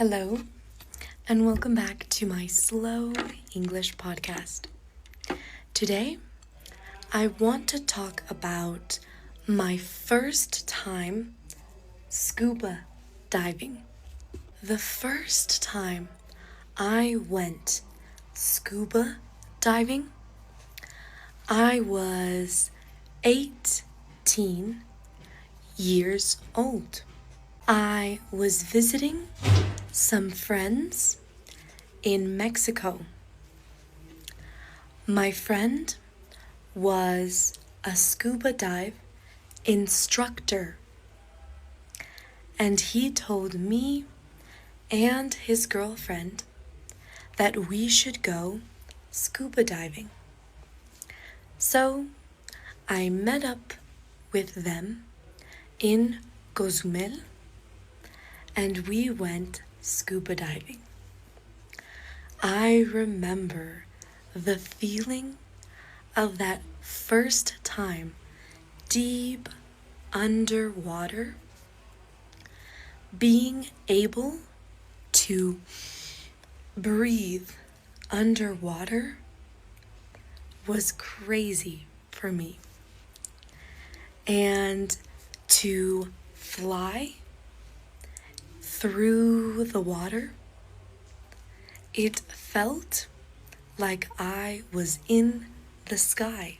Hello, and welcome back to my Slow English podcast. Today, I want to talk about my first time scuba diving. The first time I went scuba diving, I was 18 years old. I was visiting some friends in Mexico. My friend was a scuba dive instructor, and he told me and his girlfriend that we should go scuba diving. So I met up with them in Cozumel, and we went scuba diving. I remember the feeling of that first time deep underwater, being able to breathe underwater was crazy for me. And to fly through the water, it felt like I was in the sky.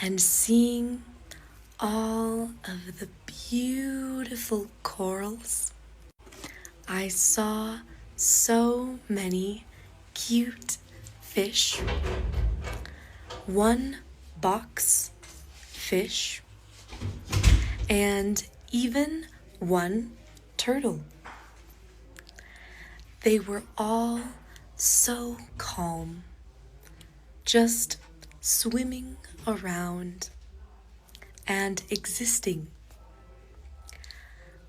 And seeing all of the beautiful corals, I saw so many cute fish, one box fish, and even one turtle. They were all so calm, just swimming around and existing.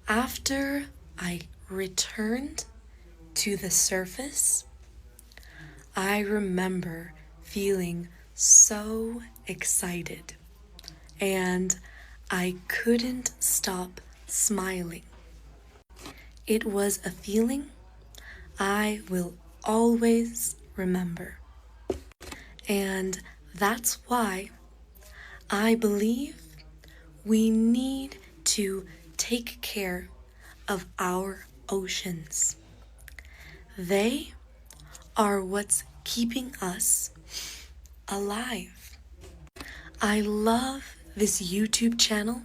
After I returned to the surface, I remember feeling so excited, and I couldn't stop smiling. It was a feeling I will always remember. And that's why I believe we need to take care of our oceans. They are what's keeping us alive. I love this YouTube channel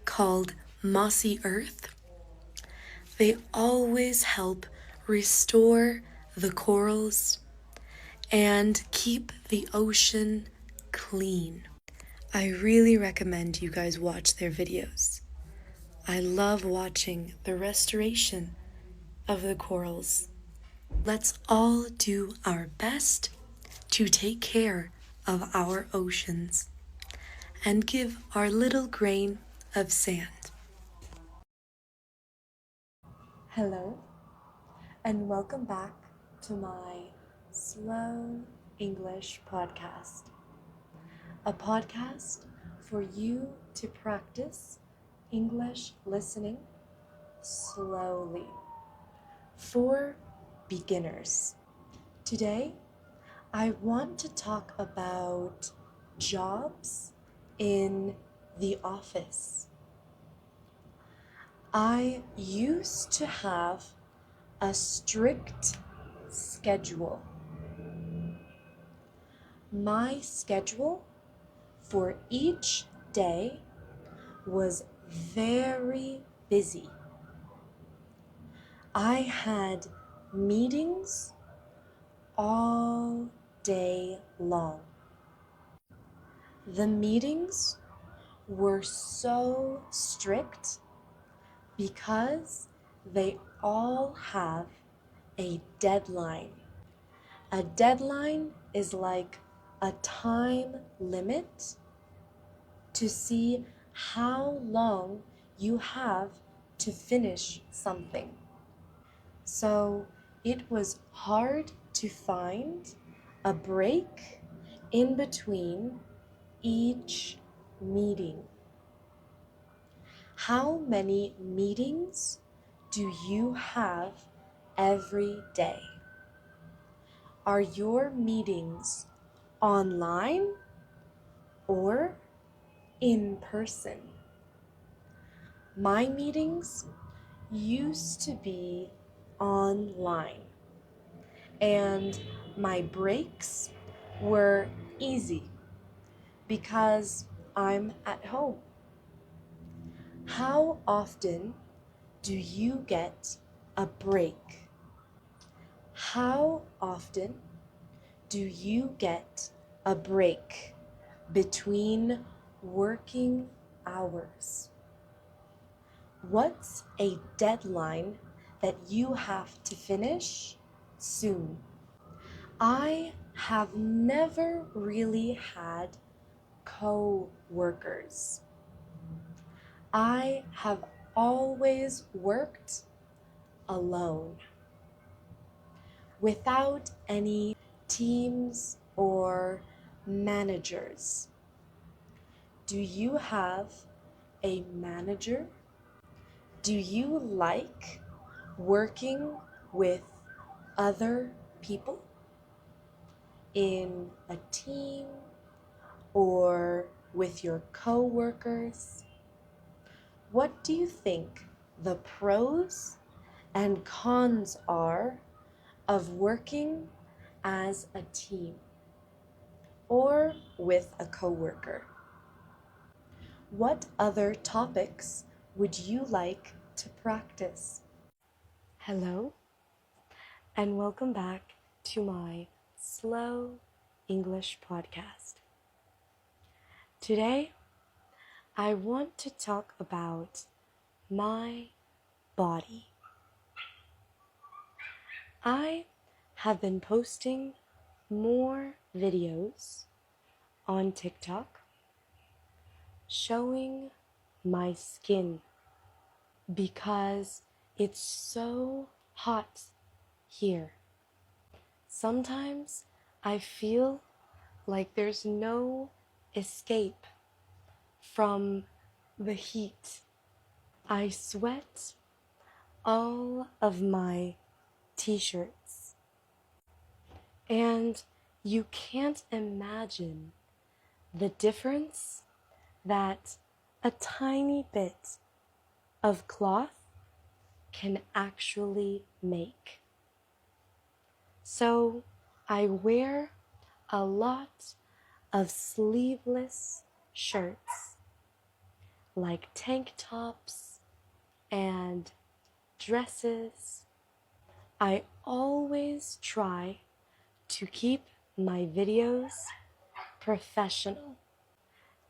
called Mossy Earth. They always help restore the corals and keep the ocean clean. I really recommend you guys watch their videos. I love watching the restoration of the corals. Let's all do our best to take care of our oceans and give our little grain of sand. Hello, and welcome back to my Slow English podcast, a podcast for you to practice English listening slowly for beginners. Today, I want to talk about jobs in the office. I used to have a strict schedule. My schedule for each day was very busy. I had meetings all day long. The meetings were so strict because they all have a deadline. A deadline is like a time limit to see how long you have to finish something. So it was hard to find a break in between each meeting. How many meetings do you have every day? Are your meetings online or in person? My meetings used to be online, and my breaks were easy because I'm at home. How often do you get a break? How often do you get a break between working hours? What's a deadline that you have to finish soon? I have never really had co-workers. I have always worked alone, without any teams or managers. Do you have a manager? Do you like working with other people in a team or with your co-workers? What do you think the pros and cons are of working as a team or with a coworker? What other topics would you like to practice? Hello, and welcome back to my Slow English podcast. Today, I want to talk about my body. I have been posting more videos on TikTok showing my skin because it's so hot here. Sometimes I feel like there's no escape from the heat. I sweat all of my t-shirts, and you can't imagine the difference that a tiny bit of cloth can actually make. So I wear a lot of sleeveless shirts, like tank tops and dresses. I always try to keep my videos professional,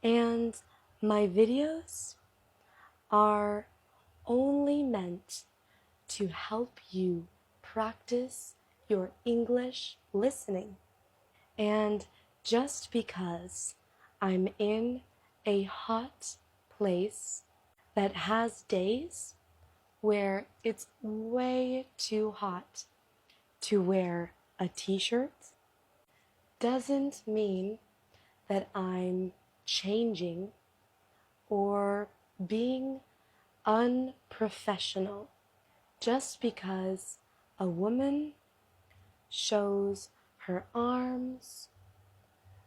and my videos are only meant to help you practice your English listening. And just because I'm in a hot place that has days where it's way too hot to wear a t-shirt doesn't mean that I'm changing or being unprofessional. Just because a woman shows her arms,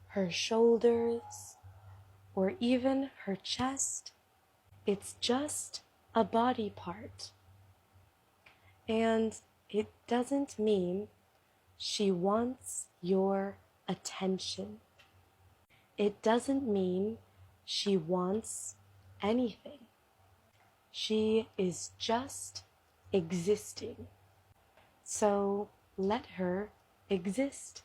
her shoulders, or even her chest, it's just a body part. And it doesn't mean she wants your attention. It doesn't mean she wants anything. She is just existing. So let her exist.